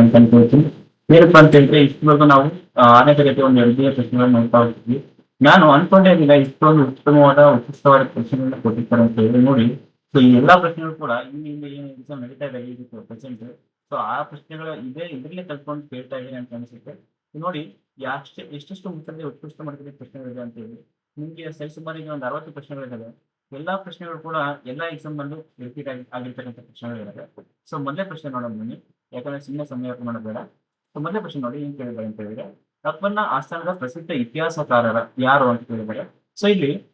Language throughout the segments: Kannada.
ಅಂತ ಅನ್ಕೊಳ್ತೀನಿ. ಏನಪ್ಪಾ ಅಂತ ಹೇಳಿದ್ರೆ ಇಷ್ಟವರೆಗೂ ನಾವು ಆರನೇ ತರಗತಿ ಒಂದು ಎರಡನೇ ಪ್ರಶ್ನೆಗಳನ್ನ ನೋಡ್ತಾ ಹೋಗ್ತೀವಿ. ನಾನು ಅನ್ಕೊಂಡೇ ಇರಲಿಲ್ಲ ಇಷ್ಟೊಂದು ಉತ್ತಮವಾದ ಉತ್ಕೃಷ್ಟವಾದ ಪ್ರಶ್ನೆಗಳನ್ನ ಕೊಟ್ಟಿರ್ತಾರೆ ಅಂತ ಹೇಳಿ ನೋಡಿ. ಸೊ ಈ ಎಲ್ಲಾ ಪ್ರಶ್ನೆಗಳು ಕೂಡ ಹಿಂದೆ ಏನು ಎಕ್ಸಾಮ್ ನಡೀತಾ ಇದೆ ಈಗ ಪ್ರೆಸೆಂಟ್. ಸೊ ಆ ಪ್ರಶ್ನೆಗಳ ಇದ್ರಲ್ಲೇ ಕಲ್ತ್ಕೊಂಡು ಕೇಳ್ತಾ ಇದ್ದೀನಿ ಅಂತ ಅನ್ಸುತ್ತೆ. ನೋಡಿ ಎಷ್ಟೆಷ್ಟು ಉತ್ಕೃಷ್ಟ ಮಟ್ಟದಲ್ಲಿ ಪ್ರಶ್ನೆಗಳಿದೆ ಅಂತ ಹೇಳಿ. ನಿಮ್ಗೆ ಸರಿಸುಮಾರಿಗೆ ಒಂದು 60 ಪ್ರಶ್ನೆಗಳಿದಾವೆ. ಎಲ್ಲಾ ಪ್ರಶ್ನೆಗಳು ಕೂಡ ಎಲ್ಲಾ ಎಕ್ಸಾಮ್ ನಲ್ಲೂ ರಿಪೀಟ್ ಆಗಿರ್ತಕ್ಕಂಥ ಪ್ರಶ್ನೆಗಳಿದಾವೆ. ಸೊ ಮೊದಲನೇ ಪ್ರಶ್ನೆ ನೋಡೋಣ ಬನ್ನಿ. ಯಾಕಂದ್ರೆ ಸುಮ್ಮನೆ ಸಮಯ ವ್ಯರ್ಥ ಮಾಡೋದ್ ಬೇಡ. ಸೊ ಮೊದಲನೇ ಪ್ರಶ್ನೆ ನೋಡಿ ಏನ್ ಕೇಳಿದ್ದಾರೆ ಅಂತ ಹೇಳಿದ್ರೆ, ಅಕ್ಬರ್‌ನ ಆಸ್ಥಾನದ ಪ್ರಸಿದ್ಧ ಇತಿಹಾಸಕಾರರ ಯಾರು ಅಂತ ಕೇಳಿದ್ದಾರೆ. ಸೊ ಇಲ್ಲಿ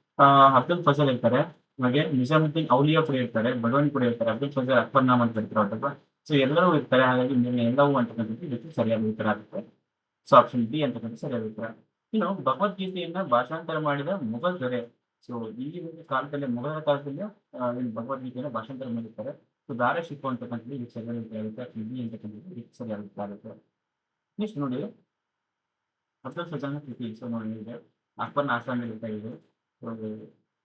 ಅಬ್ದುಲ್ ಫಜಲ್ ಇರ್ತಾರೆ, ಹಾಗೆ ನಿಜಾಮುದ್ದೀನ್ ಔಲಿಯಾ ಕೂಡ ಇರ್ತಾರೆ, ಬಡವನ್ ಕೂಡ ಇರ್ತಾರೆ, ಅಬ್ದುಲ್ ಫಜಲ್ ಅಕ್ಬರ್‌ನಾಮ ಅಂತ ಕರಿತಾರೆ ಅವ್ರನ್ನ. ಸೊ ಎಲ್ಲರೂ ಇರ್ತಾರೆ. ಹಾಗಾಗಿ ಎಲ್ಲವೂ ಅಂತಕ್ಕಂಥದ್ದು ಇದಕ್ಕೆ ಸರಿಯಾದ ಉತ್ತರ ಆಗುತ್ತೆ. ಸೊ ಆಪ್ಷನ್ ಬಿ ಅಂತಕ್ಕಂಥದ್ದು ಸರಿಯಾದ ಉತ್ತರ. ಇನ್ನು ಭಗವದ್ಗೀತೆಯನ್ನ ಭಾಷಾಂತರ ಮಾಡಿದ ಮೊಘಲ್ ದೊರೆ. ಸೊ ಈ ಒಂದು ಕಾಲದಲ್ಲಿ ಮೊಘಲರ ಕಾಲದಲ್ಲಿ ಏನು ಭಗವದ್ಗೀತೆಯನ್ನು ಭಾಷಾಂತರ ಮಾಡಿರ್ತಾರೆ. ಸೊ ದಾರಾ ಶಿಕೋ ಅಂತಕ್ಕಂಥದ್ದು ಇದಕ್ಕೆ ಸರಿಯಾದ ಉತ್ತರ ಆಗುತ್ತೆ. ಆಪ್ಷನ್ ಬಿ ಅಂತಕ್ಕಂಥದ್ದು ಇದಕ್ಕೆ ಸರಿಯಾದ ಉತ್ತರ ಆಗುತ್ತೆ. ನೆಕ್ಸ್ಟ್ ನೋಡಿ ಅಬ್ದುಲ್ ಫಜಲ್‌ನ ಕೃತಿ. ಸೊ ನೋಡಿ ಇದೆ ಅಕ್ಬರ್‌ನ ಆಸ್ಥಾನದಲ್ಲಿ ಇರ್ತಾ ಇದೆ. ಸೊ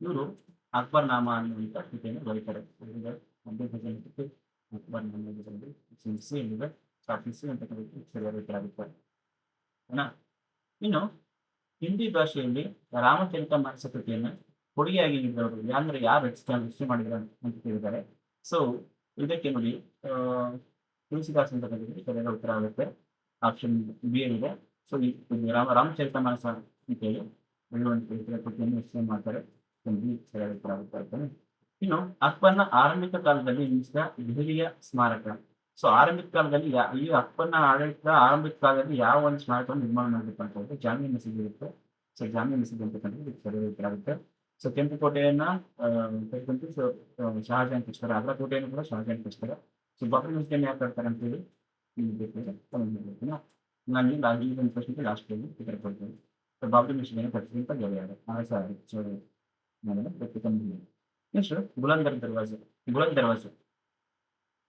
ಇವರು ಅಕ್ಬರ್ ನಾಮ ಅನ್ನುವಂಥ ಕೃತಿಯನ್ನು ಬರೀತಾರೆ. ಇವ್ರಿಗೆ ಅಬ್ದುಲ್ ಫಜಲ್ ಕೃತಿ ಅಕ್ಬರ್ ನಾಮ ಅಂತ ಬರೆದು ಆಪ್ಷನ್ ಸಿ ಏನಿದೆ. ಸೊ ಆಪ್ಷನ್ ಸಿ ಅಂತಕ್ಕಂಥದ್ದು ಸರಿಯಾದ ಉತ್ತರ ಆಗುತ್ತೆ. ಓಕೆನಾ? ಇನ್ನು ಹಿಂದಿ ಭಾಷೆಯಲ್ಲಿ ರಾಮಚರಿತಮಾನಸ ಕೃತಿಯನ್ನ ಕೊಡುಗೆಯಾಗಿ ನೀಡಿದವರು ಅಂದ್ರೆ ಯಾರು ರಚನೆ ಮಾಡಿದ್ರು ಅಂತ ಕೇಳಿದ್ದಾರೆ. ಸೊ ಇದಕ್ಕೆ ನೋಡಿ ಆ, ತುಳಸಿದಾಸ್ ಅಂತಕ್ಕಂಥದ್ದು ಸರಿಯಾದ ಉತ್ತರ ಆಗುತ್ತೆ. ಆಪ್ಷನ್ ಬಿ ಏನಿದೆ. ಸೊ ಈ ಇದು ರಾಮಚರಿತಮಾನಸ ಅಂತೇಳಿ ಬೆಳೆಯುವಂತ ಕೃತಿಯನ್ನು ರಚನೆ ಮಾಡ್ತಾರೆ. ಬಿ ಸರಿಯಾದ ಉತ್ತರ ಆಗುತ್ತೆ ಆಯ್ತಾನೆ? ಇನ್ನು ಅಕ್ಬರ್‌ನ ಆರಂಭಿಕ ಕಾಲದಲ್ಲಿ ನಿರ್ಮಿಸಿದ ದೆಹಲಿಯ ಸ್ಮಾರಕ. ಸೊ ಆರಂಭಿಕ ಕಾಲದಲ್ಲಿ ಈ ಅಕ್ಬರ್‌ನ ಆಡಳಿತದ ಆರಂಭಿಕ ಕಾಲದಲ್ಲಿ ಯಾವ ಒಂದು ಸ್ಮಾರಕವನ್ನು ನಿರ್ಮಾಣ ಮಾಡಬೇಕು ಅಂತ ಹೇಳಿದ್ರೆ ಜಾಮಿ ಮಸೀದಿ ಇರುತ್ತೆ. ಸೊ ಜಾಮಿ ಮಸೀದಿ ಅಂತಕ್ಕಂಥದ್ದು ಇದಕ್ಕೆ ಸರಿಯಾದ ಉತ್ತರ ಆಗುತ್ತೆ. ಸೊ ಕೆಂಪು ಕೋಟೆಯನ್ನ ಕಟ್ಟಿದಂತೆ ಶಹಜಹಾನ್ ಕಟ್ಟಿಸ್ತಾರೆ. ಅಗ್ರ ಕೋಟೆಯನ್ನು ಕೂಡ ಶಹಜಹಾನ್ ಕಟ್ಟಿಸ್ತಾರೆ. ಸೊ ಬಾಬರಿ ಮಸೀದಿಯನ್ನು ಯಾಕೆ ಕಟ್ತಾರೆ ಅಂತ ಹೇಳಿ ನಿಮ್ಗೆ ಬೇಕಾದ್ರೆ comment ಮಾಡ್ಬೇಕಿನ? ನಾನು ನಿಮ್ಗೆ ಈ ಒಂದು ಪ್ರಶ್ನೆಗೆ ಲಾಸ್ಟಲ್ಲಿ ಉತ್ತರ ಕೊಡ್ತೀನಿ. ಸೊ ಬಾಬರಿ ಮಸೀದಿಯನ್ನು ಕಟ್ಟಿಸಿದಂತ ಗೆಳೆಯರು ಸಾರಿ. ಸೊ ನಾನು ವ್ಯಕ್ತಿತ್ವ ನೆಕ್ಸ್ಟ್ ಬುಲಂದ್ ದರ್ವಾಜೆ.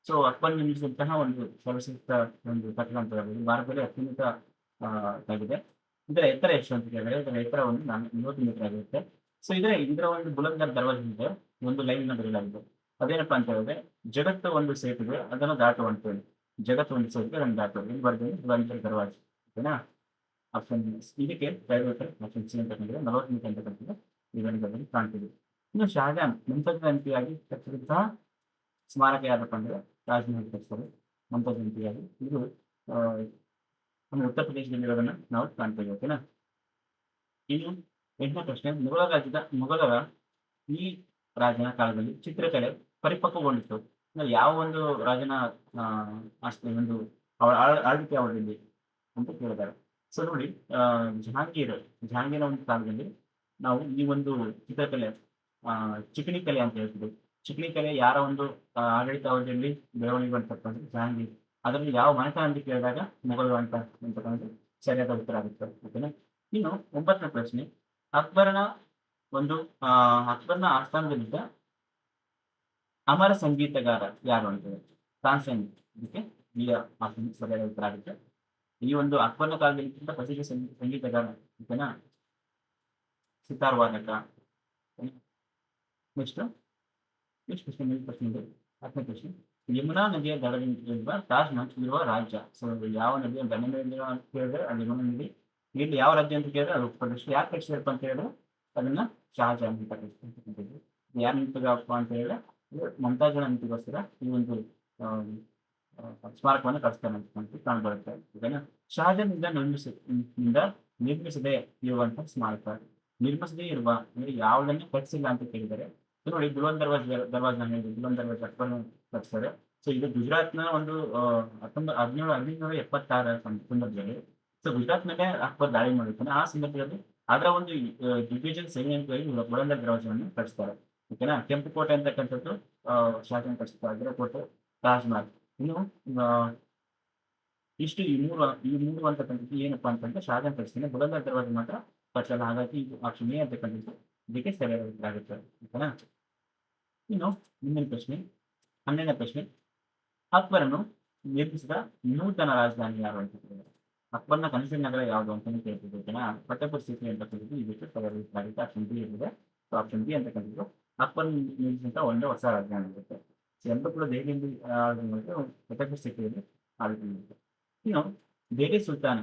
ಸೊ ಅಕ್ಬರ್ ನಿರ್ಮಿಸಿದಂತಹ ಒಂದು ಸರ್ವಶ್ರೇಷ್ಠ ಒಂದು ಕಟ್ಟಡ ಅಂತ ಹೇಳ್ಬೋದು. ಭಾರತದಲ್ಲಿ ಅತ್ಯುನ್ನತ ಆಗಿದೆ. ಇದರ ಎತ್ತರ ಎಷ್ಟು ಅಂತ ಕೇಳಿದ್ರೆ ಇದರ ಎತ್ತರ ಒಂದು 30 ಮೀಟರ್ ಆಗಿರುತ್ತೆ. ಸೊ ಇದರ ಒಂದು ಬುಲಂದರ್ ದರ್ವಾಜೆ ಇದೆ ಒಂದು ಲೈನ್ ಬರೆಯಲಾಗಿದೆ. ಅದೇನಪ್ಪಾ ಅಂತ ಹೇಳಿದ್ರೆ ಜಗತ್ತು ಒಂದು ಸೇತುವೆ ಅದನ್ನು ದಾಟುವಂತೇಳಿ. ಜಗತ್ತು ಒಂದು ಸೇತುವೆ ಅದನ್ನು ದಾಟುವಂತೆ ಇಲ್ಲಿ ಬರ್ತೀನಿ ಬುಲಂದರ್ ದರ್ವಾಜೆ. ಓಕೆನಾ? ಆಪ್ಷನ್ ಇದಕ್ಕೆ ಆಪ್ಷನ್ ಸಿ ಅಂತ ಕಂಡಿದೆ 40 ಮೀಟರ್ ಅಂತಕ್ಕಂಥದ್ದು ಇದರಲ್ಲಿ ಕಾಣ್ತಿದೆ. ಇನ್ನು ಶಹಜಾನ್ ಮುಂತಾದ ಅಂತಿಯಾಗಿ ಕಟ್ಟಿದಂತಹ ಸ್ಮಾರಕ ಯಾರಪ್ಪ ಅಂದ್ರೆ ತಾಜ್‌ಮಹಲ್ ಕಟ್ಟಿಸ್ತಾರೆ. ಮುಂತಾದ ಅಂತಿಯಾಗಿ ಇದು ಆ, ನಮ್ಮ ಉತ್ತರ ಪ್ರದೇಶದಲ್ಲಿರೋದನ್ನ ನಾವು ಕಾಣ್ತೇವೆ. ಓಕೆನಾ? ಇನ್ನು 8ನೇ ಪ್ರಶ್ನೆ ಮೊಘಲರ ಈ ರಾಜನ ಕಾಲದಲ್ಲಿ ಚಿತ್ರಕಲೆ ಪರಿಪಕ್ವಗೊಂಡಿತ್ತು. ಅಂದ್ರೆ ಯಾವ ಒಂದು ರಾಜನ ಆ, ಒಂದು ಅವರ ಆಳ್ವಿಕೆ ಅವಧಿಯಲ್ಲಿ ಅಂತ ಕೇಳಿದ್ದಾರೆ. ಸೊ ನೋಡಿ ಜಹಾಂಗೀರ ಒಂದು ಕಾಲದಲ್ಲಿ ನಾವು ಈ ಒಂದು ಚಿತ್ರಕಲೆ ಚಿಕಣಿ ಕಲೆ ಅಂತ ಹೇಳ್ತೀವಿ. ಚಿಕಣಿ ಕಲೆ ಯಾರ ಒಂದು ಆಡಳಿತ ಅವಧಿಯಲ್ಲಿ ಬೆಳವಣಿಗೆ ಅಂತಕ್ಕಂಥದ್ದು ಜಹಾಂಗೀರ್. ಅದರಲ್ಲಿ ಯಾವ ಮನೆತನ ಅಂತ ಕೇಳಿದಾಗ ಮೊಘಲ್ ಅಂತ ಅಂತಕ್ಕಂಥದ್ದು ಸರಿಯಾದ ಉತ್ತರ ಆಗುತ್ತೆ. ಓಕೆನಾ? ಇನ್ನು 9ನೇ ಪ್ರಶ್ನೆ ಅಕ್ಬರನ ಒಂದು ಅಕ್ಬರ್‌ನ ಆಸ್ಥಾನದಲ್ಲಿದ್ದ ಅಮರ ಸಂಗೀತಗಾರ ಯಾರು ಅಂತ ಹೇಳಿ ತಾನ್ಸೇನ್. ಇದಕ್ಕೆ ಬಿ ಆಪ್ಷನ್ ಸರಿಯಾದ ಉತ್ತರ ಆಗುತ್ತೆ. ಈ ಒಂದು ಅಕ್ಬರ್‌ನ ಕಾಲದಲ್ಲಿ ಇದ್ದಂತ ಪ್ರಸಿದ್ಧ ಸಂಗೀತಗಾರ. ಓಕೆನಾ? ಸಿತಾರ್ ವಾದಕ. ನೆಕ್ಸ್ಟ್ ಪ್ರಶ್ನೆ ಇದೆ 10ನೇ ಪ್ರಶ್ನೆ ಯಮುನಾ ನದಿಯ ದಡದಲ್ಲಿರುವ ತಾಜ್ ಮಹಲ್ ಇರುವ ರಾಜ್ಯ. ಸೊ ಯಾವ ನದಿಯ ದಂಡೆಯಲ್ಲಿರುವ ಅಂತ ಕೇಳಿದ್ರೆ ಅದು ಯಮುನಾ ನದಿ. ಇಲ್ಲಿ ಯಾವ ರಾಜ್ಯ ಅಂತ ಕೇಳಿದ್ರೆ ಅದು ಉತ್ತರ ಪ್ರದೇಶ. ಯಾಕೆ ಕಟ್ಟಿಸಿದಪ್ಪ ಅಂತ ಹೇಳಿದ್ರೆ ಅದನ್ನ ಶಹಜಹಾನ್ ಅಂತ ಕಟ್ಟಿಸ್ತಕ್ಕಂಥದ್ದು. ಯಾರು ನಿಂತಿದಪ್ಪ ಅಂತ ಹೇಳಿದ್ರೆ ಮಮತಾಜ್‌ನ ನಿಂತಿಗೋಸ್ಕರ ಈ ಒಂದು ಆ, ಸ್ಮಾರಕವನ್ನು ಕಟ್ಟಿಸ್ತಾನೆ ಅಂತ ಕಾಣ್ಬರುತ್ತೆ. ಓಕೆನಾ? ಶಹಜಹಾನ್ ನಿಂದ ನಿರ್ಮಿಸದೇ ಇರುವಂತಹ ಸ್ಮಾರಕ. ನಿರ್ಮಿಸದೇ ಇರುವ ಅಂದ್ರೆ ಯಾವುದನ್ನು ಕಟ್ಟಿಸಿಲ್ಲ ಅಂತ ಕೇಳಿದರೆ ನೋಡಿ ಬುಲಂದ್ ದರ್ವಾಜ್ ನಾನು ಹೇಳಿದೆ. ಬುಲಂದ್ ದರ್ವಾಜ್ ಅಕ್ಬರ್‌ನ ಕಟ್ಟಿಸ್ತಾರೆ. ಸೊ ಇದು ಗುಜರಾತ್‌ನ ಒಂದು 1776 ಸಂದರ್ಭದಲ್ಲಿ ಸೊ ಗುಜರಾತ್ ಮೇಲೆ ಅಕ್ಬರ್ ದಾಳಿ ಮಾಡಿರ್ತಾನೆ. ಆ ಸಂದರ್ಭದಲ್ಲಿ ಅದರ ಒಂದು ದಿಗ್ವಿಜಯ್ ಸೇನೆ ಅಂತ ಹೇಳಿ ಬುಲಂದ್ ದರ್ವಾಜವನ್ನು ಕಟ್ಟಿಸ್ತಾರೆ. ಓಕೆನಾ? ಕೆಂಪು ಕೋಟೆ ಅಂತಕ್ಕಂಥದ್ದು ಶಹಜಹಾನ್ ಕಟ್ಟಿಸ್ತಾರೆ. ಅಗ್ರ ಕೋಟೆ ತಾಜ್ ಮಹಲ್. ಇನ್ನು ಆ, ಇಷ್ಟು ಈ ಮೂರು ಅಂತಕ್ಕಂಥದ್ದು ಏನಪ್ಪಾ ಅಂತಂದ್ರೆ ಶಹಜಹಾನ್ ಕಟ್ಟಿಸ್ತಾನೆ. ಬುಲಂದ್ ದರ್ವಾಜ ಮಾತ್ರ ಕಟ್ಟಿಸಲ್ಲ. ಹಾಗಾಗಿ ಇದು ಆಪ್ಷನ್ ಎ ಅಂತಕ್ಕಂಥದ್ದು ಇದಕ್ಕೆ ಸರಿಯಾದ ಉತ್ತರ ಆಗುತ್ತೆ. ಓಕೆನಾ? ಇನ್ನು ಮುಂದಿನ ಪ್ರಶ್ನೆ 12ನೇ ಪ್ರಶ್ನೆ ಅಕ್ಬರನು ನಿರ್ಮಿಸಿದ ನೂತನ ರಾಜಧಾನಿ ಯಾರು ಅಂತ ಕೇಳಿದ್ದಾರೆ. ಅಕ್ಬರ್‌ನ ಕನಸಿನ ನಗರ ಯಾವುದು ಅಂತಾನೆ ಕೇಳ್ತಿದ್ದೆ. ಓಕೆನಾ? ಫತೇಪುರ್ ಸಿಕ್ರಿ ಅಂತಕ್ಕಂಥದ್ದು ಇದಕ್ಕೆ ಸರಿಯಾದ ಉತ್ತರ ಆಗುತ್ತೆ. ಆಪ್ಷನ್ ಬಿ ಇರುತ್ತೆ. ಸೊ ಆಪ್ಷನ್ ಬಿ ಅಂತಕ್ಕಂಥದ್ದು ಅಕ್ಬರ್ ನಿರ್ಮಿಸಿದಂತ ಒಂದು ಹೊಸ ರಾಜಧಾನಿ ಆಗುತ್ತೆ. ಎರಡೂ ಕೂಡ ದೆಹಲಿಯಲ್ಲಿ ಪ್ರತಾಪ ಸಿಕ್ಕಿದೆ ಆಳ್ವಿಕೆ ಮಾಡಿದ್ರು. ಇನ್ನು ದೆಹಲಿ ಸುಲ್ತಾನ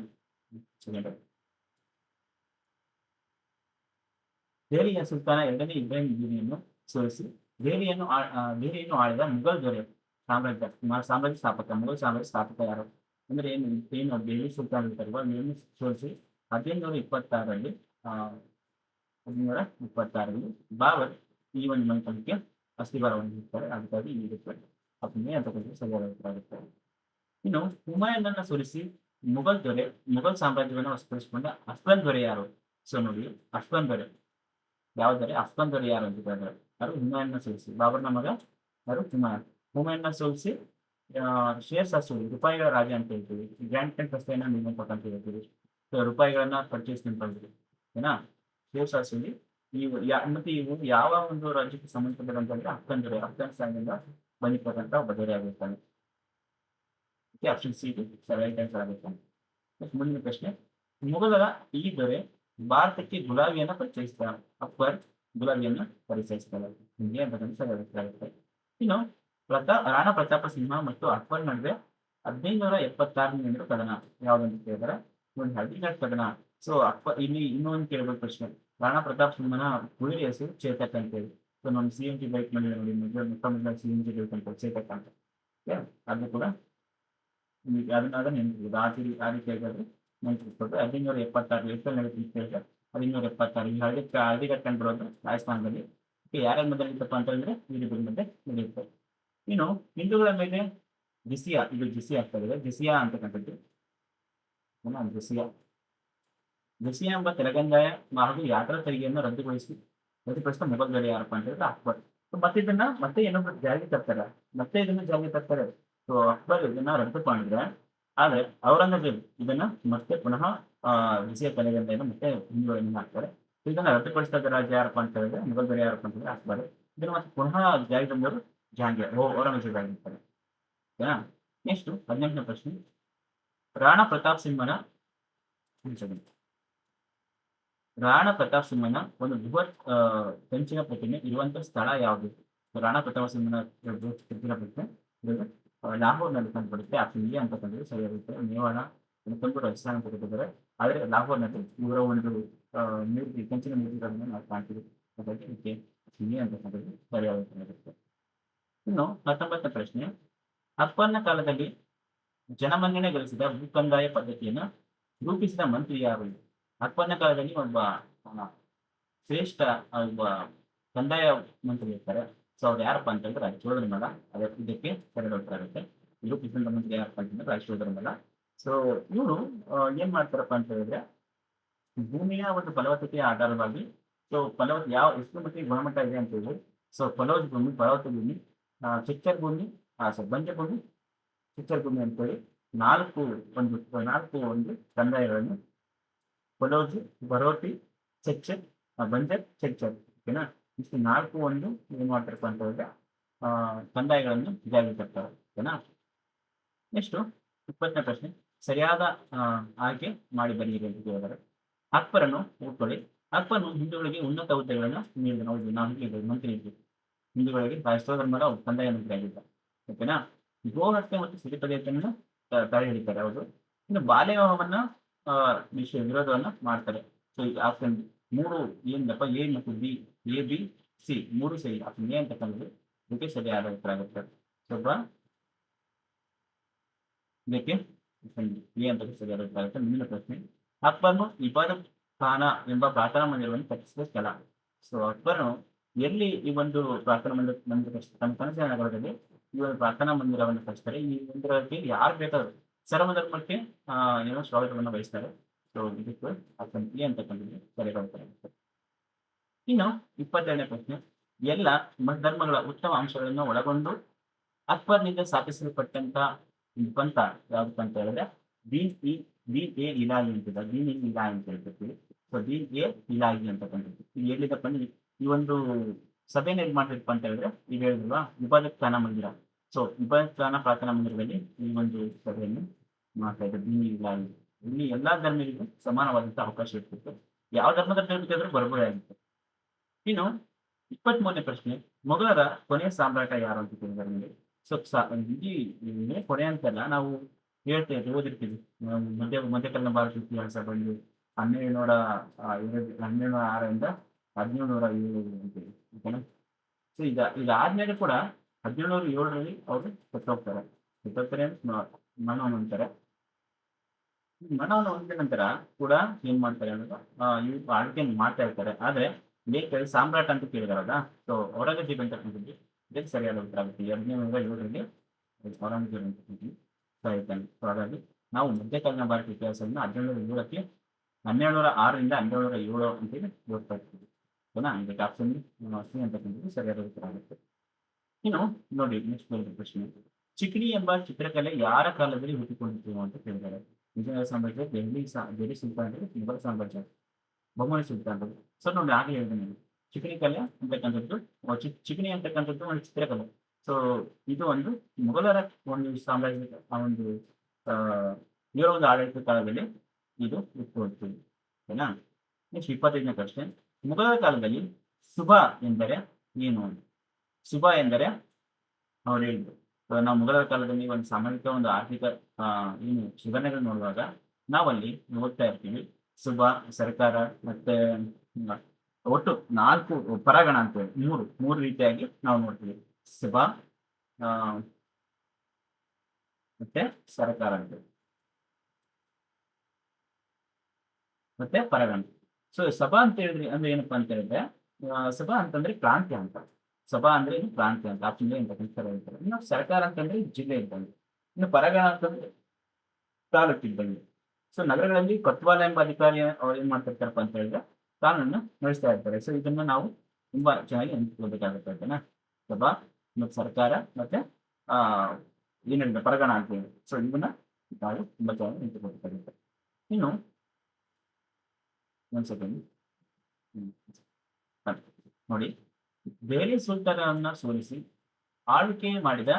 ಸೆಕೆಂಡ್ ದೆಹಲಿಯ ಸುಲ್ತಾನ ಎರಡನೇ ಇಬ್ರಾಹಿಂ ಲೋಧಿಯನ್ನು ಸೋಲಿಸಿ ದೆಹಲಿಯನ್ನು ಆಳಿದ ಮುಘಲ್ ದೊರೆ ಸಾಮ್ರಾಜ್ಯ ಸ್ಥಾಪಕ ಮುಘಲ್ ಸಾಮ್ರಾಜ್ಯ ಸ್ಥಾಪಕ ಯಾರು ಅಂದ್ರೆ ಏನು ದೆಹಲಿ ಸುಲ್ತಾನ್ ಇರ್ತಾರಲ್ವ ಇವರನ್ನು ಸೋಲಿಸಿ 1526ರಲ್ಲಿ ಆ 1526ರಲ್ಲಿ ಬಾಬರ್ ಈ ಒಂದು ಮಂತ್ರಕ್ಕೆ ಅಸ್ಥಿವಾರವನ್ನು ಇರ್ತಾರೆ. ಅದಕ್ಕಾಗಿ ಈ ರೀತಿ ಅದನ್ನೇ ಅಂತಕ್ಕಂಥ ಸರಿಯಾಗುತ್ತೆ. ಇನ್ನು ಹುಮಾಯೂನನ್ನ ಸೋಲಿಸಿ ಮುಘಲ್ ಸಾಮ್ರಾಜ್ಯವನ್ನು ವಶಪಡಿಸಿಕೊಂಡ ಅಫ್ಘನ್ ದೊರೆ ಯಾರು? ಸೊ ನೋಡಿ, ಅಫ್ಘನ್ ದೊರೆ ಯಾವ ದೊರೆ? ಅಫ್ಘನ್ ದೊರೆ ಯಾರು ಅಂತ ಹೇಳಿದ್ರೆ ಯಾರು? ಹುಮಾಯೂನ್ನ ಸೋಲಿಸಿ ಬಾಬರ್ನ ಮಗ ಯಾರು? ಹುಮಾಯೂನ್ನ ಸೋಲಿಸಿ ಶೇರ್ ಶಾ ಸೂರಿ ರೂಪಾಯಿಗಳ ರಾಜ ಅಂತ ಹೇಳ್ತೀವಿ. ಗ್ರ್ಯಾಂಡ್ ಟೆಂಟ್ ರಸ್ತೆಯನ್ನ ನಿರ್ಮಿಸಬೇಕು ಅಂತ ಹೇಳ್ತೀವಿ. ಸೊ ರೂಪಾಯಿಗಳನ್ನ ಪರ್ಚೇಸ್ ಮಾಡ್ತೀವಿ ಏನಾ? ಶೇರ್ ಶಾ ಸೂರಿ ಮತ್ತೆ ಇವು ಯಾವ ಒಂದು ರಾಜ್ಯಕ್ಕೆ ಸಂಬಂಧಪಟ್ಟಂತಂದ್ರೆ ಅಫ್ಘನ್ ದೊರೆ, ಅಫ್ಘಾನಿಸ್ತಾನದಿಂದ ಬಂದಿರ್ತಕ್ಕಂಥ ಒಬ್ಬ ದೊರೆ ಆಗಿರ್ತಾನೆ. ಆಪ್ಷನ್ ಸಿ ರೈಟ್ ಆನ್ಸರ್ ಆಗುತ್ತೆ. ಮುಂದಿನ ಪ್ರಶ್ನೆ, ಮೊಘಲರ ಈ ದೊರೆ ಭಾರತಕ್ಕೆ ಗುಲಾಬಿಯನ್ನ ಪರಿಚಯಿಸ್ತಾರೆ. ಅಕ್ಬರ್ ಗುಲಾಬಿಯನ್ನ ಪರಿಚಯಿಸ್ತಾರೆ. ಹಿಂಗೆ ಅಂತಕ್ಕಂಥ ಸರಿಯಾಗುತ್ತೆ. ಇನ್ನು ರಾಣಾ ಪ್ರತಾಪ ಸಿಂಹ ಮತ್ತು ಅಕ್ಬರ್ ನಡುವೆ 1576 ಕದನ ಯಾವ್ದಂತ ಕೇಳಿದಾರೆ? ಒಂದು ಹಳ್ಳಿಗಾಡ್ ಕದನ. ಸೊ ಅಕ್ಬರ್ ಇಲ್ಲಿ ಇನ್ನೊಂದು ಕೇಳಬೇಕು ಪ್ರಶ್ನೆ, ರಾಣಾ ಪ್ರತಾಪ್ ಸಿಂಹನ ಹುಡುಗಿ ಹೆಸರು ಚೇತಕ್ ಅಂತ ಹೇಳಿ. ಸೊ ನಮ್ಮ CMT ಬೈಕ್ ಮೇಲೆ ನೋಡಿ, ಮೊದಲ CMT ಬೈಕ್ ಅಂತ ಚೇತಕ್ ಅಂತ. ಅದು ಕೂಡ ಅದನ್ನಾಗ ನೆನಪಿರ್ಬೋದು. ಆ ರೀತಿಯಾಗಿ ನೆನಪಿರ್ಬೋದು. 1576 ಏಪ್ರಿಲ್ 1576 ಈ ಹಳ್ಳಿಗಾಡ್ ಕಂಡಿರೋದು ರಾಜಸ್ಥಾನದಲ್ಲಿ. ಯಾರ್ಯಾರ ಮಧ್ಯೆ ನಡೀತಪ್ಪ ಅಂತ ಹೇಳಿದ್ರೆ ಈ ರೀತಿ ಮಧ್ಯೆ ನಡೆಯುತ್ತೆ. ಇನ್ನು ಹಿಂದೂಗಳ ಮೇಲೆ ಜಿಸಿಯಾ, ಇದು ಜಿಸಿಯಾ ಆಗ್ತಾ ಇದೆ. ಜಿಸಿಯಾ ಅಂತಕ್ಕಂಥದ್ದು ಜಿಸಿಯಾ ಎಂಬ ತೆಲಂಗಾಣ ಹಾಗೂ ಯಾತ್ರಾ ತೆರಿಗೆಯನ್ನು ರದ್ದುಪಡಿಸಿದ ಮೊಘಲ್ ದೊರೆ ಯಾರಪ್ಪ ಅಂತ ಹೇಳಿದ್ರೆ ಅಕ್ಬರ್. ಮತ್ತೆ ಇದನ್ನ ಮತ್ತೆ ಏನೊಬ್ಬರು ಜಾರಿಗೆ ತರ್ತಾರೆ. ಸೊ ಅಕ್ಬರ್ ಇದನ್ನ ರದ್ದು ಮಾಡಿದ್ರೆ, ಆದ್ರೆ ಔರಂಗಜೇಬ್ ಇದನ್ನ ಮತ್ತೆ ಪುನಃ ಜಿಸಿಯಾ ತೆರಿಗೆಯನ್ನು ಮತ್ತೆ ಹಿಂದೂಗಳನ್ನು ಹಾಕ್ತಾರೆ. ಇದನ್ನ ರದ್ದುಪಡಿಸಿದ ರಾಜ ಯಾರಪ್ಪ ಅಂತ ಹೇಳಿದ್ರೆ ಮೊಘಲ್ ದೊರೆ ಯಾರಪ್ಪ ಅಂತ ಹೇಳಿದ್ರೆ ಅಕ್ಬರ್. ಇದನ್ನ ಮತ್ತೆ ಪುನಃ ಜಾರಿ ತಂದವರು ಜಹಾಂಗೀರ್ ಔರಂಗಜೇಬ್ ಆಗಿರ್ತಾರೆ. ಓಕೆನಾ? ನೆಕ್ಸ್ಟ್ 18ನೇ ಪ್ರಶ್ನೆ, ರಾಣಾ ಪ್ರತಾಪ್ ಸಿಂಹನ ಒಂದು ಬೃಹತ್ ಕಂಚಿನ ಪ್ರತಿಮೆ ಇರುವಂತಹ ಸ್ಥಳ ಯಾವುದು? ರಾಣಾ ಪ್ರತಾಪ್ ಸಿಂಹನ ಬೃಹತ್ ಕಂಚಿನ ಪ್ರತಿಮೆ ಇರೋದು ಲಾಹೋರ್ನಲ್ಲಿ ಕಂಡುಬರುತ್ತೆ. ಆಪ್ಷನ್ ಎ ಅಂತಕ್ಕಂಥದ್ದು ಸರಿಯಾಗುತ್ತೆ. ಮೇವಾಡ ತಂದು ರಾಜಸ್ಥಾನ ಅಂತ ಕೊಟ್ಟಿದ್ದಾರೆ, ಆದರೆ ಲಾಹೋರ್ನಲ್ಲಿ ಇವರ ಒಂದು ಕಂಚಿನ ಮೂರ್ತಿಗಳನ್ನು ನಾವು ಕಾಣ್ತೀವಿ. ಹಾಗಾಗಿ ಇದಕ್ಕೆ ಎ ಅಂತಕ್ಕಂಥದ್ದು ಸರಿಯಾಗುತ್ತೆ. ಇನ್ನು 19ನೇ ಪ್ರಶ್ನೆ, ಅಕ್ಬರ್ನ ಕಾಲದಲ್ಲಿ ಜನಮನ್ನಣೆ ಗಳಿಸಿದ ಭೂಕಂದಾಯ ಪದ್ಧತಿಯನ್ನು ರೂಪಿಸಿದ ಮಂತ್ರಿ ಯಾರು? ಅಕ್ಬರ್ನ ಕಾಲದಲ್ಲಿ ಒಬ್ಬ ಶ್ರೇಷ್ಠ ಒಬ್ಬ ಕಂದಾಯ ಮಂತ್ರಿ ಇರ್ತಾರೆ. ಸೊ ಅವ್ರು ಯಾರಪ್ಪ ಅಂತ ಹೇಳಿದ್ರೆ ರಾಜಚೋಳರಮಲ್ಲ. ಇದಕ್ಕೆ ಸರಿಯಾದ ಉತ್ತರ ಆಗುತ್ತೆ. ರೂಪಿಸಿದ ಮಂತ್ರಿ ಯಾರಪ್ಪ ಅಂತಂದ್ರೆ ರಾಜಚೋಳರಮಲ್ಲ. ಸೊ ಇವರು ಏನ್ ಮಾಡ್ತಾರಪ್ಪ ಅಂತ ಹೇಳಿದ್ರೆ, ಭೂಮಿಯ ಒಂದು ಫಲವತ್ತತೆಯ ಆಧಾರವಾಗಿ ಸೊ ಎಷ್ಟು ಮಟ್ಟಿಗೆ ಗುಣಮಟ್ಟ ಇದೆ ಅಂತ ಹೇಳಿ, ಸೊ ಫಲವತ್ತ ಭೂಮಿ, ಚಿಚ್ಚರ್ ಭೂಮಿ, ಬಂಜೆ ಭೂಮಿ, ಚಿಚ್ಚರ್ ಭೂಮಿ ಅಂತೇಳಿ ನಾಲ್ಕು ಒಂದು ಕಂದಾಯಗಳನ್ನು ಫಲೋಜ್, ಬರೋಟಿ, ಚೆಚ್ಚರ್, ಬಂಜರ್, ಚೆಚ್ಚರ್. ಓಕೆನಾ? ಇಷ್ಟು 4 ಒಂದು ಏನ್ ಮಾಡ್ತಾರಪ್ಪ ಅಂತ ಹೇಳಿದ್ರೆ ಕಂದಾಯಗಳನ್ನು ಜಾರಿಗೆ ತರ್ತಾರೆ. ಓಕೆನಾ? ನೆಕ್ಸ್ಟ್ 20ನೇ ಪ್ರಶ್ನೆ, ಸರಿಯಾದ ಆಯ್ಕೆ ಮಾಡಿ ಬನ್ನಿರಿ ಅಂತ ಹೇಳಿದ್ದಾರೆ. ಅಕ್ಬರನು ಓದ್ಕೊಳ್ಳಿ. ಅಕ್ಬರನು ಹಿಂದೂಗಳಿಗೆ ಉನ್ನತ ಹುದ್ದೆಗಳನ್ನು ನೀಡಿದ. ಹೌದು, ನಾವು ಹೇಳಿದ್ದೇವೆ ಮಂತ್ರಿ ಇದ್ದರು. ಹಿಂದೂಗಳಿಗೆ ರಾಜಧರ್ಮದ ಕಂದಾಯ ಮಂತ್ರಿ ಆಗಿದ್ದ. ಓಕೆನಾ? ಗೋಹತ್ಯೆ ಮತ್ತು ಸಿರಿಪದ್ಧತಿಯನ್ನು ತಡೆ ಹಿಡಿತಾರೆ. ಹೌದು. ಇನ್ನು ಬಾಲ್ಯ ವಿವಾಹವನ್ನ ವಿರೋಧವನ್ನ ಮಾಡ್ತಾರೆ. ಸೊ ಆಪ್ಷನ್ 3 ಏನಪ್ಪ, ಎ ಮತ್ತು ಬಿ, ಎ ಬಿ ಸಿ 3 ಸರಿ. ಆಪ್ಷನ್ ಎ ಅಂತಕ್ಕಂಥದ್ದು ಇದಕ್ಕೆ ಸರಿಯಾದ ಉತ್ತರ ಆಗುತ್ತೆ. ಸ್ವಲ್ಪ ಇದಕ್ಕೆ ಎ ಅಂತ ಸರಿಯಾದ ಉತ್ತರ ಆಗುತ್ತೆ. ಮುಂದಿನ ಪ್ರಶ್ನೆ, ಅಕ್ಬರ್ನು ಇಬಾದತ್ ಖಾನ ಎಂಬ ಪ್ರಾರ್ಥನಾ ಮಂದಿರವನ್ನು ಕಟ್ಟಿಸಿದ ಸ್ಥಳ. ಸೊ ಅಕ್ಬರ್ನು ಎಲ್ಲಿ ಈ ಒಂದು ಪ್ರಾರ್ಥನಾ ಮಂದಿರ ತಮ್ಮ ಕನಸಿನ ನಗರದಲ್ಲಿ ಈ ಒಂದು ಪ್ರಾರ್ಥನಾ ಮಂದಿರವನ್ನು ಕಟ್ಟಿಸ್ತಾರೆ. ಈ ಮಂದಿರಕ್ಕೆ ಯಾರು ಬೇಕಾದ್ರು ಸರ್ವಧರ್ಮಕ್ಕೆ ಏನೋ ಸ್ವಾಗತವನ್ನು ಬಯಸ್ತಾರೆ. ಸೊ ಇದಕ್ಕೆ ಆಪ್ಷನ್ ಎ ಅಂತಕ್ಕಂಥದ್ದು ಸರಿಯಾದ ಉತ್ತರ ಆಗುತ್ತೆ. ಇನ್ನು 22ನೇ ಪ್ರಶ್ನೆ, ಎಲ್ಲ ಧರ್ಮಗಳ ಉತ್ತಮ ಅಂಶಗಳನ್ನು ಒಳಗೊಂಡು ಅಕ್ಬರ್ನಿಂದ ಸ್ಥಾಪಿಸಲ್ಪಟ್ಟಂತ ಪಂಥ ಯಾವ್ದಪ್ಪ ಅಂತ ಹೇಳಿದ್ರೆ ದೀನ್ ಎ ಇಲಾಹಿ ಅಂತಿದೆ. ದೀನ್ ಎ ಇಲಾಹಿ ಅಂತ ಹೇಳ್ತೀವಿ. ಸೊ ದೀನ್ ಎ ಇಲಾಹಿ ಅಂತಕ್ಕಂಥದ್ದು ಇದು ಎಲ್ಲಿದಪ್ಪ ಅಂದ್ರೆ ಈ ಒಂದು ಸಭೆಯನ್ನು ಎಲ್ಲಿ ಮಾಡ್ತಿರ್ಪ ಅಂತ ಹೇಳಿದ್ರೆ ಈಗ ಹೇಳಿಲ್ವಾ, ಇಬಾದತ್ ಖಾನ ಮಂದಿರ. ಸೊ ಇಬಾದತ್ ಖಾನ ಪ್ರಾರ್ಥನಾ ಮಂದಿರದಲ್ಲಿ ಈ ಒಂದು ಸಭೆಯನ್ನು ಮಾಡ್ತಾ ಇದ್ದಾರೆ. ದೀನ್ ಎ ಇಲಾಹಿ ಇಲ್ಲಿ ಎಲ್ಲಾ ಧರ್ಮಗಳಿಗೂ ಸಮಾನವಾದಂತಹ ಅವಕಾಶ ಇರ್ತಿತ್ತು. ಯಾವ ಧರ್ಮದ ಬೇಕಾದ್ರೂ ಬರಬಹುದಾಗಿತ್ತು. ಇನ್ನು 23ನೇ ಪ್ರಶ್ನೆ, ಮೊಘಲರ ಕೊನೆಯ ಸಾಮ್ರಾಟ ಯಾರು ಅಂತ ಕೇಳಿದ್ದಾರೆ ನೋಡಿ. ಸೊ ಇಡೀ ಇದೇ ಕೊನೆ ಅಂತಲ್ಲ, ನಾವು ಹೇಳ್ತಾ ಇದ್ದೀವಿ, ಓದಿರ್ತೀವಿ. ಮಧ್ಯಕಾಲೀನ ಭಾರತ ಇತಿಹಾಸ ಬಂದು 1206 1707 ಅಂತೇಳಿ. ಓಕೆನಾ? ಸೊ ಇದಾದ್ಮೇಲೆ ಕೂಡ 1707ರಲ್ಲಿ ಅವರು ಸತ್ತೋಗ್ತಾರೆ. ಸತ್ತೋಗ್ತಾರೆ ಅಂದ್ರೆ ಮರಣವನ್ನು ಹೊಂದ್ತಾರೆ. ಮರಣವನ್ನು ಹೊಂದಿದ ನಂತರ ಕೂಡ ಏನ್ ಮಾಡ್ತಾರೆ ಅಂದ್ರೆ ಇವ್ರು ಆಳ್ವಿಕೆಯನ್ನು ಮಾಡ್ತಾ ಇರ್ತಾರೆ. ಆದ್ರೆ ಲೇಖಕರು ಸಾಮ್ರಾಟ್ ಅಂತ ಕೇಳಿದಾರಲ್ಲ, ಸೊ ಔರಂಗಜೇಬ್ ಅಂತಕ್ಕಂಥದ್ದು ಇದಕ್ಕೆ ಸರಿಯಾದ ಉತ್ತರ ಆಗುತ್ತೆ. 1207ರಲ್ಲಿ ಔರಂಗಜೇಬ್ ಅಂತಕ್ಕಂಥದ್ದು ಸಾಯ್ತಾನೆ. ಸೊ ಹಾಗಾಗಿ ನಾವು ಮಧ್ಯಕಾಲೀನ ಭಾರತ ಇತಿಹಾಸವನ್ನು 1707ಕ್ಕೆ 1206ರಿಂದ 1207 ಅಂತೇಳಿ ಓದ್ತಾ ಇರ್ತೀವಿ. ಓಕೆನಾ? ಇದಕ್ಕೆ ಆಪ್ಷನ್ ಸಿ ಅಂತಕ್ಕಂಥದ್ದು ಸರಿಯಾದ ಉತ್ತರ ಆಗುತ್ತೆ. ಇನ್ನು ನೋಡಿ, ನೆಕ್ಸ್ಟ್ ಪ್ರಶ್ನೆ, ಚಿಕ್ರಿ ಎಂಬ ಚಿತ್ರಕಲೆ ಯಾರ ಕಾಲದಲ್ಲಿ ಹುಟ್ಟಿಕೊಂಡಿತು ಅಂತ ಕೇಳಿದ್ದಾರೆ. ವಿಜಯನಗರ ಸಾಮ್ರಾಜ್ಯ, ದೆಹಲಿ ಸುಲ್ತಾನರು, ಮೊಘಲ ಸಾಮ್ರಾಜ್ಯ, ಬೊಮ್ಮನಿ ಸುಲ್ತಾನರು. ಸೊ ನೋಡಿ, ಹಾಗೆ ಹೇಳಿದೆ ನಾನು, ಚಿಕಣಿ ಕಲೆ ಅಂತಕ್ಕಂಥದ್ದು, ಚಿಕಣಿ ಅಂತಕ್ಕಂಥದ್ದು ಒಂದು ಚಿತ್ರಕಲೆ. ಸೊ ಇದು ಒಂದು ಮೊಘಲರ ಒಂದು ಸಾಮ್ರಾಜ್ಯದ ಆ ಒಂದು ಇವರ ಒಂದು ಆಡಳಿತ ಕಾಲದಲ್ಲಿ ಇದು ಹುಟ್ಟುಕೊಳ್ತದೆ. ಓಕೆನಾ? ನೆಕ್ಸ್ಟ್ 25ನೇ ಪ್ರಶ್ನೆ, ಮೊಘಲರ ಕಾಲದಲ್ಲಿ ಶುಭ ಎಂದರೆ ಏನು? ಶುಭ ಎಂದರೆ ಅವ್ರು ಹೇಳಿದ್ರು, ನಾವು ಮೊಘಲರ ಕಾಲದಲ್ಲಿ ಒಂದು ಸಾಮಾಜಿಕ ಒಂದು ಆರ್ಥಿಕ ಏನು ಸುಧಾರಣೆಗಳು ನೋಡುವಾಗ ನಾವಲ್ಲಿ ಓದ್ತಾ ಇರ್ತೀವಿ, ಶುಭ, ಸರ್ಕಾರ, ಮತ್ತೆ ಒಟ್ಟು 4 ಪರಗಣ ಅಂತೇಳಿ ಮೂರು ರೀತಿಯಾಗಿ ನಾವು ನೋಡ್ತೀವಿ. ಶುಭ, ಆ, ಮತ್ತೆ ಸರ್ಕಾರ ಅಂತೇಳಿ, ಮತ್ತೆ ಪರಗಣ. ಸೊ ಸಭಾ ಅಂತ ಹೇಳಿದ್ರಿ ಅಂದ್ರೆ ಏನಪ್ಪಾ ಅಂತ ಹೇಳಿದ್ರೆ, ಸಭಾ ಅಂತಂದ್ರೆ ಪ್ರಾಂತ್ಯ ಅಂತ. ಸಭಾ ಅಂದ್ರೆ ಏನು? ಪ್ರಾಂತ್ಯ ಅಂತ. ಆಪ್ಷನ್ ಅಂತಕ್ಕಂಥ ಹೇಳ್ತಾರೆ. ಇನ್ನು ಸರ್ಕಾರ ಅಂತಂದ್ರೆ ಜಿಲ್ಲೆ ಇದ್ದಂಗೆ. ಇನ್ನು ಪರಗಣ ಅಂತಂದ್ರೆ ತಾಲೂಕು ಇದ್ದಂಗೆ. ಸೊ ನಗರಗಳಲ್ಲಿ ಕೊತ್ವಾಲ ಎಂಬ ಅಧಿಕಾರಿ ಅವ್ರು ಏನ್ ಮಾಡ್ತಿರ್ತಾರಪ್ಪ ಅಂತ ಹೇಳಿದ್ರೆ ಕಾನೂನನ್ನು ನಡೆಸ್ತಾ ಇರ್ತಾರೆ. ಸೊ ಇದನ್ನ ನಾವು ತುಂಬಾ ಚೆನ್ನಾಗಿ ನೆನ್ಪಿಟ್ಕೋಬೇಕಾಗುತ್ತೆ. ಓಕೆನಾ? ಸಭಾ ಮತ್ತು ಸರ್ಕಾರ ಮತ್ತೆ ಆ ಏನ್ ಹೇಳಿದ್ರೆ ಪರಗಣ ಅಂತ ಹೇಳಿ. ಸೊ ಇದನ್ನ ನಾವು ತುಂಬಾ ಚೆನ್ನಾಗಿ ನೆನ್ಪಿಟ್ಕೋಬೇಕಾಗುತ್ತೆ. ಇನ್ನು ಒಂದ್ ಸೆಕೆಂಡ್ ನೋಡಿ, ದೆಹಲಿ ಸುಲ್ತಾನರನ್ನ ಸೋಲಿಸಿ ಆಳ್ವಿಕೆ ಮಾಡಿದ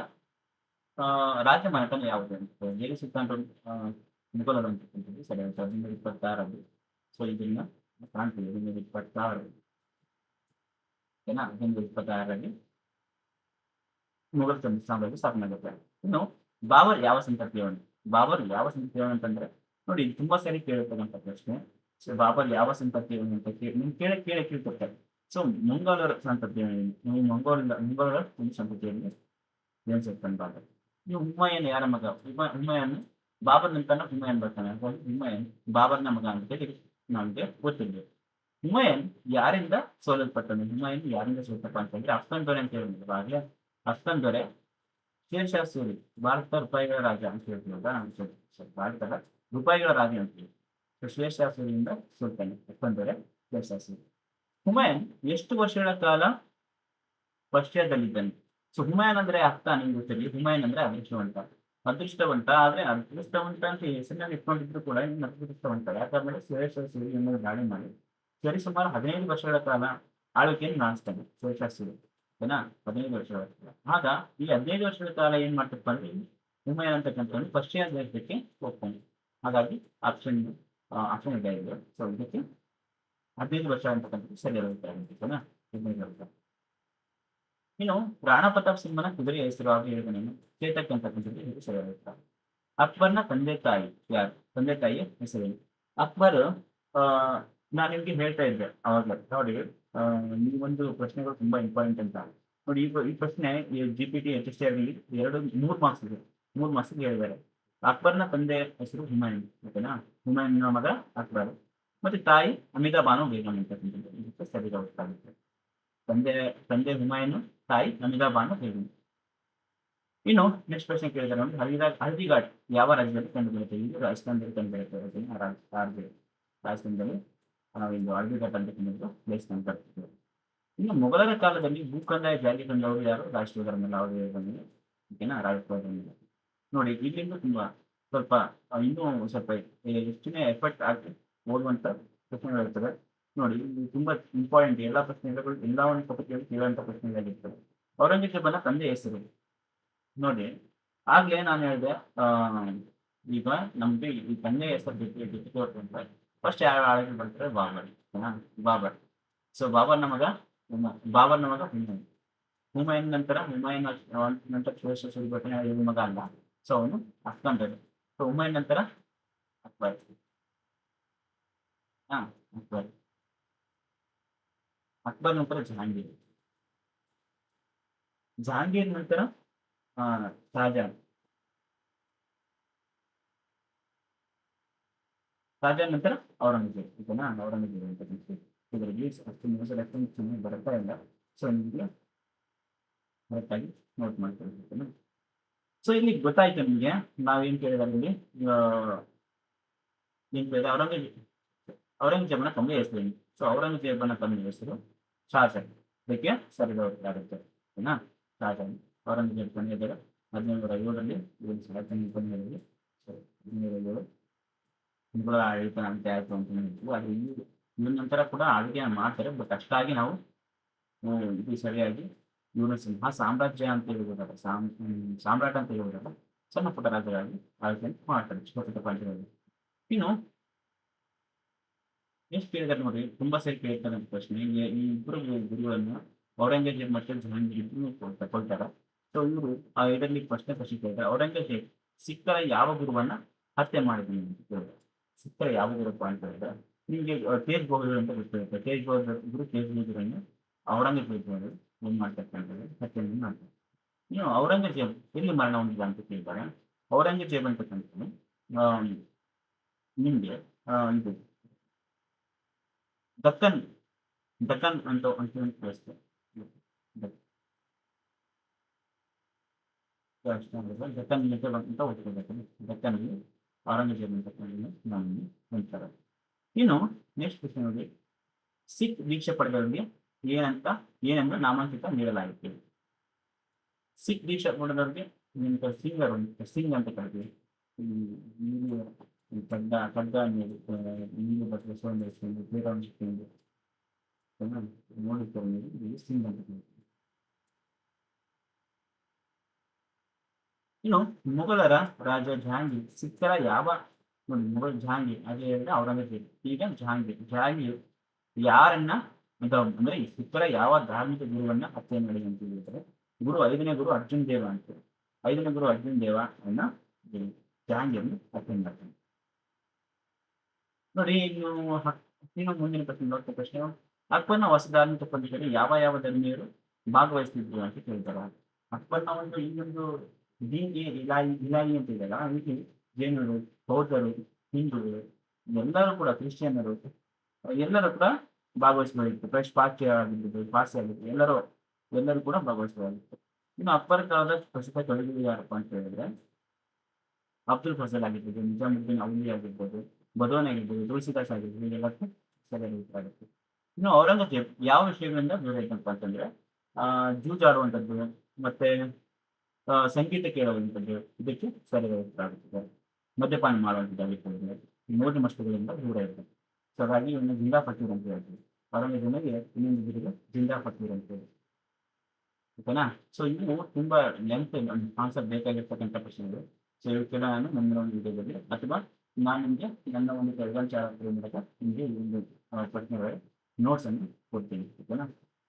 ರಾಜ್ಯ ಮನೆತನ ಯಾವುದು ಅಂತ. ದೆಹಲಿ ಸುಲ್ತಾನರು ಮುಘಲರು ಅಂತಕ್ಕಂಥದ್ದು ಸರಿಯಾದ 1726. ಸೊ ಇದನ್ನ ಕಾಣ್ತೀವಿ, 1726. ಓಕೆನಾ? 1726ರಲ್ಲಿ ಮುಘಲ್ ಸಾಮ್ರಾಜ್ಯ ಸ್ಥಾಪನೆ ಆಗುತ್ತೆ. ಇನ್ನು ಬಾಬರ್ ಯಾವ ಸಂತತಿಯವನು? ಬಾಬರ್ ಯಾವ ಸಂತತಿಯವನು ಅಂತಂದ್ರೆ ನೋಡಿ, ಇದು ತುಂಬಾ ಸರಿ ಕೇಳಿರ್ತಕ್ಕಂಥ ಪ್ರಶ್ನೆ. ಸೊ ಬಾಬರ್ ಯಾವ ಸಂತತಿಯವನು ಅಂತ ಕೇಳ್ತಿರ್ತಾರೆ. ಸೊ ಮಂಗೋಲರ ಸಂತತಿಯವನು, ಮಂಗೋಲರ ಒಂದು ಸಂತತಿಯಲ್ಲಿ ಜನಿಸಿರ್ತಾನೆ ಬಾಬರ್. ಇನ್ನು ಹುಮಾಯೂನ್ ಯಾರ ಮಗ? ಹುಮಾಯೂನ್ ಬಾಬರ್ ನಂತರ ಹುಮಾಯೂನ್ ಬರ್ತಾನೆ. ಹುಮಾಯೂನ್ ಬಾಬರ್ನ ಮಗ ಅಂತೇಳಿ ನಮಗೆ ಗೊತ್ತಿರ್ಬೇಕು. ಹುಮಾಯೂನ್ ಯಾರಿಂದ ಸೋಲಲ್ಪಟ್ಟನು? ಹುಮಾಯೂನ್ ಯಾರಿಂದ ಸೋಲ್ತಪ್ಪ ಅಂತಂದ್ರೆ ಅಫ್ಘಾನ್ ದೊರೆ ಅಂತ ಹೇಳಿದ್ರು. ಆಗ್ಲೇ ಅಫ್ಘಾನ್ ದೊರೆ ಶೇರ್ ಶಾ ಸೂರಿ, ಭಾರತ ರೂಪಾಯಿಗಳ ರಾಜ ಅಂತ ಹೇಳ್ತೀವಲ್ಲ, ಭಾರತದ ರೂಪಾಯಿಗಳ ರಾಜ ಅಂತೀವಿ. ಶೇರ್ ಶಾ ಸೂರಿಯಿಂದ ಸೋಲ್ತಾನೆ ಅಫ್ಘಾನ್ ದೊರೆ ಶೇರ್ ಶಾ ಸೂರಿ. ಹುಮಾಯೂನ್ ಎಷ್ಟು ವರ್ಷಗಳ ಕಾಲ ಪರ್ಷಿಯಾದಲ್ಲಿದ್ದಾನೆ? ಸೊ ಹುಮಾಯೂನ್ ಅಂದ್ರೆ ಅರ್ಥ ನಿಮ್ಗೆ ಗೊತ್ತಿರಲಿ, ಹುಮಾಯೂನ್ ಅಂದ್ರೆ ಅದೃಷ್ಟವಂತ. ಆದ್ರೆ ಅದೃಷ್ಟವಂತ ಅಂತ ಹೆಸರಿನಲ್ಲಿ ಇಟ್ಕೊಂಡಿದ್ರು ಕೂಡ ಇನ್ನು ಅದೃಷ್ಟವಂತ. ಯಾಕಂದ್ರೆ ಶೇರ್ ಶಾ ಸೂರಿ ಎಂಬುದು ದಾಳಿ ಮಾಡಿ ಸುಮಾರು 15 ವರ್ಷಗಳ ಕಾಲ ಆಳ್ವಿಕೆಯನ್ನು ನಡೆಸ್ತಾನೆ ಶೇರ್ ಶಾ ಸೂರಿ. ಓಕೆನಾ? 15 ವರ್ಷಗಳ ಕಾಲ. ಆಗ ಈ 15 ವರ್ಷಗಳ ಕಾಲ ಏನ್ ಮಾಡ್ತಪ್ಪ ಅಂದ್ರೆ ಹುಮಾಯೂನ್ ಅಂತಕ್ಕಂಥವ್ನು ಪರ್ಷಿಯಾ ದೇಶಕ್ಕೆ ಹೋಗ್ತಾನೆ. ಹಾಗಾಗಿ ಆಪ್ಷನ್ ಇದೆ ಇದು. ಸೊ ಇದಕ್ಕೆ 15 ವರ್ಷ ಅಂತಕ್ಕಂಥದ್ದು ಸರಿಯಾದ ಉತ್ತರ ಆಗುತ್ತೆ. ಓಕೆನಾ? 15 ವರ್ಷ. ಇನ್ನು ರಾಣಾ ಪ್ರತಾಪ್ ಸಿಂಹನ ಕುದುರೆಯ ಹೆಸರು ಆಗಿ ಹೇಳಿದ ನಾನು ಚೇತಕ್ ಅಂತಕ್ಕಂಥದ್ದು ಇದು ಸರಿಯಾದ ಉತ್ತರ. ಅಕ್ಬರ್ನ ತಂದೆ ತಾಯಿ ಯಾರು? ತಂದೆ ತಾಯಿಯ ಹೆಸರೇನು? ಅಕ್ಬರ್ ನಾನು ನಿಮ್ಗೆ ಹೇಳ್ತಾ ಇದ್ದೆ ಅವಾಗ ನೋಡಿ, ಈ ಒಂದು ಪ್ರಶ್ನೆಗಳು ತುಂಬಾ ಇಂಪಾರ್ಟೆಂಟ್ ಅಂತ ನೋಡಿ. ಈ ಪ್ರಶ್ನೆ GPT HST 3 ಮಾರ್ಕ್ಸ್ ಇದೆ. 3 ಮಾರ್ಕ್ಸ್ ಹೇಳಿದ್ದಾರೆ. ಅಕ್ಬರ್ನ ತಂದೆ ಹೆಸರು ಹುಮಾಯೂನ್. ಓಕೆನಾ? ಹುಮಾಯೂನ್ನ ಮಗ ಅಕ್ಬರ್. ಮತ್ತೆ ತಾಯಿ ಹಮೀದಾ ಬಾನು ಬೇಗಂ ಅಂತಕ್ಕಂಥದ್ದು ಇದಕ್ಕೆ ಸರಿಯಾದ ಉತ್ತರ ಆಗುತ್ತೆ. ತಂದೆ ಹುಮಾಯೂನ್, ತಾಯಿ ಹಮೀದಾ ಬಾನು ಬೇಗಂ. ಇನ್ನು ನೆಕ್ಸ್ಟ್ ಪ್ರಶ್ನೆ ಕೇಳಿದ್ದಾರೆ ನೋಡಿ, ಹಲ್ದಿಘಾಟ್ ಯಾವ ರಾಜ್ಯದಲ್ಲಿ ಕಂಡುಬರುತ್ತೆ? ಇದು ರಾಜಸ್ಥಾನದಲ್ಲಿ ಕಂಡುಬರುತ್ತೆ. ರಾಜಸ್ಥಾನದಲ್ಲಿ ಇದು ಹಲ್ದಿಘಾಟ್ ಅಂತಕ್ಕಂಥದ್ದು ಪ್ಲೇಸ್ ಕಂಡುಬರ್ತದೆ. ಇನ್ನು ಮೊಘಲರ ಕಾಲದಲ್ಲಿ ಭೂಕಂದಾಯ ಜಾರಿಗೆ ತಂದವರು ಯಾರು? ರಾಷ್ಟ್ರೀಯ ಬಂದಿದೆ. ಓಕೆನಾ? ರಾಷ್ಟ್ರೀಯ ನೋಡಿ, ಇಲ್ಲಿಂದ ತುಂಬಾ ಸ್ವಲ್ಪ ಇನ್ನೂ ಸ್ವಲ್ಪ ಹೆಚ್ಚಿನ ಎಫರ್ಟ್ ಆಗಿ ಓದುವಂತ ಪ್ರಶ್ನೆಗಳಿರ್ತವೆ. ನೋಡಿ, ಇಲ್ಲಿ ತುಂಬಾ ಇಂಪಾರ್ಟೆಂಟ್ ಎಲ್ಲಾ ಪ್ರಶ್ನೆಗಳು, ಎಲ್ಲ ಒಂದು ಟೊಪಿಕ್ ಕೇಳುವಂತ ಪ್ರಶ್ನೆಗಳಾಗಿರ್ತವೆ. ಔರಂಗಜೇಬನ ತಂದೆ ಹೆಸರು ನೋಡಿ, ಆಗ್ಲೇ ನಾನು ಹೇಳಿದೆ, ಈಗ ನಮ್ಗೆ ಈ ತಂದೆ ಹೆಸರು ಬಿಟ್ಟು ಫಸ್ಟ್ ಯಾವ ಆಳ್ವಿಕೆ ಬರ್ತಾರೆ? ಬಾಬರ್. ಬಾಬರ್. ಸೊ ಬಾಬರ್ನ ಮಗ ಬಾಬರ್ನ ಮಗ ಹುಮಾಯೂನ್. ಹುಮಾಯೂನ್ ನಂತರ ನಂತರ ಫಿರೋಜ್ ಶಾ ಸುಲ್ತಾನ್ ಇವ್ರ ಮಗ ಅಲ್ಲ. ಸೊ ಅವನು ಅಫ್ಘಾನ್ ರಾಜ. ಸೊ ಹುಮಾಯೂನ್ ನಂತರ ಅಕ್ಬರ್. ಹಾ, ಅಕ್ಬರ್. ಅಕ್ಬರ್ ನಂತರ ಜಹಾಂಗೀರ್. ಜಹಾಂಗೀರ್ ನಂತರ ಆ, ಶಹಜಾನ್. ಶಹಜಾನ್ ನಂತರ ಔರಂಗಜೇಬ್. ಓಕೆನಾ, ಔರಂಗಜೇಬ್ ಅಂತ ಕರಿತೀವಿ. ಇದರಲ್ಲಿ ಅಷ್ಟು ನಿಮಿಷ ಚೆನ್ನಾಗಿ ಬರ್ತಾ ಇಲ್ಲ. ಸೊ ನಿಮಗೆ ಕರೆಕ್ಟಾಗಿ ನೋಟ್ ಮಾಡ್ಕೊಳ್ಳಿ. ಓಕೆನಾ. ಸೊ ಇಲ್ಲಿ ಗೊತ್ತಾಯ್ತು ನಿಮಗೆ ನಾವೇನ್ ಕೇಳಿದಲ್ಲಿ ಏನ್ ಕೇಳಿದ ಔರಂಗಜೇಬನ ತಂದೆ ಹೆಸರು. ಸೊ ಔರಂಗಜೇಬನ ತಂದೆ ಹೆಸರು ಶಹಜಾನ್. ಇದಕ್ಕೆ ಸರಿಯಾಗುತ್ತೆ. ಓಕೆನಾ. ಶಹಜಾನ್. ಔರಂಗಜೇಬ್ ಕೊನೆಯದರ 1707 ಇವನು ಶಹಜಾನ್ ಕೊನೆಯದಲ್ಲಿ. ಸೊ 1707 ಮುಘಲ ಆಡಳಿತ ಅಂತ ಆಯ್ತು ಅಂತ ಹೇಳ್ತೀವಿ. ಆದ್ರೆ ಇವ್ರ ನಂತರ ಕೂಡ ಆಳ್ವಿಕೆ ಮಾಡ್ತಾರೆ. ಬಟ್ ಅಷ್ಟಾಗಿ ನಾವು ಇದು ಸರಿಯಾಗಿ ಇವರು ಸಿಂಹ ಸಾಮ್ರಾಜ್ಯ ಅಂತ ಹೇಳ್ಬೋದಲ್ಲ, ಸಾಮ್ರಾಟ ಅಂತ ಹೇಳ್ಬೋದಲ್ಲ, ಸಣ್ಣ ಪುಟ್ಟ ರಾಜ್ಯಗಳಲ್ಲಿ ಆಳ್ವಿಕೆ ಮಾಡ್ತಾರೆ ಚಿಕ್ಕ ಪುಟ್ಟ ಪ್ರಾಂತ್ಯಗಳಲ್ಲಿ. ಇನ್ನು ಎಷ್ಟು ಕೇಳಿದಾರೆ ನೋಡಿ, ತುಂಬಾ ಸರಿ ಕೇಳ್ತಾರೆ ಅಂತ ಪ್ರಶ್ನೆ. ಈ ಇಬ್ಬರು ಗುರುಗಳನ್ನು ಔರಂಗಜೇಬ್ ಮತ್ತೆ ಜಹಾಂಗೀರ್ ಇಬ್ರು ತಗೊಳ್ತಾರೆ. ಸೊ ಇವರು ಇದರಲ್ಲಿ ಪ್ರಶ್ನೆ ಕೇಳಿದ್ರೆ ಔರಂಗಜೇಬ್ ಸಿಖ್ಖರ ಯಾವ ಗುರುವನ್ನ ಹತ್ಯೆ ಮಾಡಿದ್ವಿ ಅಂತ ಕೇಳಿದ್ರೆ, ಸಿಖ್ಖರ ಯಾವ ಗುರುಪ್ಪ ಅಂತ ಹೇಳಿದ್ರೆ ನಿಮಗೆ ತೇಜ್ ಬಹದ್ದೂರ್ ಅಂತ ಗೊತ್ತಿರುತ್ತೆ. ತೇಜ್ ಬಹದ್ದೂರ್ ಗುರು ತೇಜ್ ಬಹದ್ದೂರನ್ನು ಔರಂಗಜೇಬ್ ಏನ್ ಮಾಡ್ತಾರೆ, ಹತ್ಯೆಯನ್ನು ಮಾಡ್ತಾರೆ. ಇನ್ನು ಔರಂಗಜೇಬ್ ಎಲ್ಲಿ ಮರಣ ಹೊಂದಿದ ಅಂತ ಕೇಳ್ತಾರೆ. ಔರಂಗಜೇಬ್ ಅಂತಕ್ಕಂಥದ್ದು ನಿಮ್ಗೆ ಇದು ದಕ್ಕನ್ ದಕ್ಕನ್ ಅಂತ ಕಳಿಸ್ತೇವೆ. ದಕ್ಕನ್ ಅಂತ ಓದ್ಕೋಬೇಕು. ದಕ್ಕನ್ಗೆ ಔರಂಗಜೇಬ್ ಅಂತಕ್ಕಂಥ ನಾವು ಹೇಳ್ತಾರೆ. ಇನ್ನು ನೆಕ್ಸ್ಟ್ ಕ್ವಶನ್ ನೋಡಿ, ಸಿಖ್ ದೀಕ್ಷೆ ಪಡೆದವರಿಗೆ ಏನೆಂದು ನಾಮಾಂಕಿತ ನೀಡಲಾಗುತ್ತೆ. ಸಿಖ್ ದೀಕ್ಷೆ ಪಡೆದವರಿಗೆ ಸಿಂಗ್ ಅಂತ ಕರಿತೀವಿ. ಖಡ್ಗ ನೀರು ಬಟ್ಟೆ ಸೌಂದರ್ಯ ಕ್ರೀಡಾಂಶಕ್ತಿಯಿಂದ ನೋಡಿರ್ತಾರೆ ನೀವು, ಇಲ್ಲಿ ಸಿಂಗ್ ಅಂತ ಕರಿತೀವಿ. ಇನ್ನು ಮೊಘಲರ ರಾಜ ಜಹಾಂಗೀರ್ ಸಿಖ್ಖರ ಯಾವ ಮೊಘಲ್ ಜಹಾಂಗೀರ್ ಅದೇ ಹೇಳಿದ್ರೆ ಔರಂಗಜೇಬ್. ಈಗ ಜಹಾಂಗೀರ್ ಯಾರನ್ನ ಅಂದ್ರೆ ಈ ಸಿಖ್ಖರ ಯಾವ ಧಾರ್ಮಿಕ ಗುರುವನ್ನ ಹತ್ಯೆ ಮಾಡಿದೆ ಅಂತ ಹೇಳಿದ್ರೆ ಐದನೇ ಗುರು ಅರ್ಜುನ್ ದೇವ ಅಂತ. ಐದನೇ ಗುರು ಅರ್ಜುನ್ ದೇವ ಅನ್ನ ಜಹಾಂಗೀರ್ ಹತ್ಯೆ ಮಾಡ್ತಾನೆ ನೋಡಿ. ಇನ್ನು ಮುಂದಿನ ಪ್ರಶ್ನೆ ನೋಡ್ತಾ ಪ್ರಶ್ನೆ, ಅಕ್ಬರ್ನ ಹೊಸ ಧಾರ್ಮಿಕ ಪದ್ಧತಿಯಲ್ಲಿ ಯಾವ ಧರ್ಮೀಯರು ಭಾಗವಹಿಸ್ತಿದ್ರು ಅಂತ ಕೇಳ್ತಾರೆ. ಅಕ್ಬರ್ನ ಇನ್ನೊಂದು ದೀನ್ಗೆ ಇಲಾಯಿ ಅಂತ ಇದೆಯಲ್ಲ, ಇಲ್ಲಿ ಜೈನರು, ಬೌದ್ಧರು, ಹಿಂದೂಗಳು ಎಲ್ಲರೂ ಕೂಡ, ಕ್ರಿಶ್ಚಿಯನ್ನರು ಎಲ್ಲರೂ ಕೂಡ ಭಾಗವಹಿಸಬಹುದಿತ್ತು. ಪಾಶ್ಚಾತ್ಯ ಆಗಿರ್ಬೋದು, ಪಾರ್ಸಿ ಆಗಿರ್ಬೋದು, ಎಲ್ಲರೂ ಕೂಡ ಭಾಗವಹಿಸಬಹುದಿತ್ತು. ಇನ್ನು ಅಕ್ಬರ್ ಕಾಲದ ಪ್ರಸಿದ್ಧ ಕವಿಗಳು ಯಾರಪ್ಪ ಅಂತ ಹೇಳಿದ್ರೆ ಅಬ್ದುಲ್ ಫಜಲ್ ಆಗಿರ್ಬೋದು, ನಿಜಾಮುದ್ದೀನ್ ಔಲಿ ಆಗಿರ್ಬೋದು, ಬದೋನ್ ಆಗಿರ್ಬೋದು, ತುಳಸಿದಾಸ್ ಆಗಿರ್ಬೋದು, ಇದೆಲ್ಲಕ್ಕೂ ಸರಿಯಾಗಿ ಉತ್ತರ ಆಗುತ್ತೆ. ಇನ್ನು ಔರಂಗಜೇಬ್ ಯಾವ ವಿಷಯಗಳಿಂದ ದೂರ ಇದ್ದಪ್ಪ ಅಂತಂದ್ರೆ ಜೂಜಾಡುವಂಥದ್ದು ಮತ್ತೆ ಸಂಗೀತ ಕೇಳುವಂಥದ್ದು ಇದಕ್ಕೆ ಸರಿಯಾಗಿ ಉತ್ತರ ಆಗುತ್ತದೆ. ಮದ್ಯಪಾನ ಮಾಡುವಂಥದ್ದಾಗಿರ್ತದೆ, ಈ 3 ಮಷ್ಟಗಳಿಂದ ದೂರ ಇರ್ತದೆ. ಸೊ ಹಾಗಾಗಿ ಇವನ್ನ ಜಿಂದಾ ಫಕೀರ್ ಅಂತ ಹೇಳ್ತೀವಿ. ಔರಂಗಜೇಬನಿಗೆ ಇನ್ನೊಂದು ಬಿರುದು ಜಿಂದಾ ಫಕೀರ್ ಅಂತ ಹೇಳಿ. ಓಕೆನಾ. ಸೊ ಇನ್ನು ತುಂಬಾ ಲೆಂತ್ ಆನ್ಸರ್ ಬೇಕಾಗಿರ್ತಕ್ಕಂಥ ಪ್ರಶ್ನೆಗಳು. ಸೊ ಇವಕ್ಕೆಲ್ಲ ನಾನು ನನ್ನ ಒಂದು ವಿಡಿಯೋದಲ್ಲಿ ಅಥವಾ ನಾನು ನಿಮಗೆ ನನ್ನ ಒಂದು ಟೆಲಿಗ್ರಾಮ್ ಚಾನಲ್ ಮೂಲಕ ನಿಮಗೆ ಈ ಒಂದು ಪ್ರಶ್ನೆಗಳ ನೋಟ್ಸ್ ಅನ್ನು ಕೊಡ್ತೀನಿ. ಓಕೆನಾ.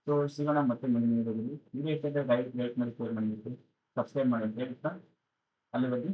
ಸೊ ಸಿಗೋಣ ಮತ್ತೆ ಮುಂದಿನ ವಿಡಿಯೋದಲ್ಲಿ. ವಿಡಿಯೋ ಇಷ್ಟಕ್ಕೆ ಲೈಕ್ ಮಾಡಿ, ಶೇರ್ ಮಾಡಿ, ಸಬ್ಸ್ಕ್ರೈಬ್ ಮಾಡಿ ಅಂತ ಹೇಳ್ತಾ ಅಲ್ಲಿವರೆಗೆ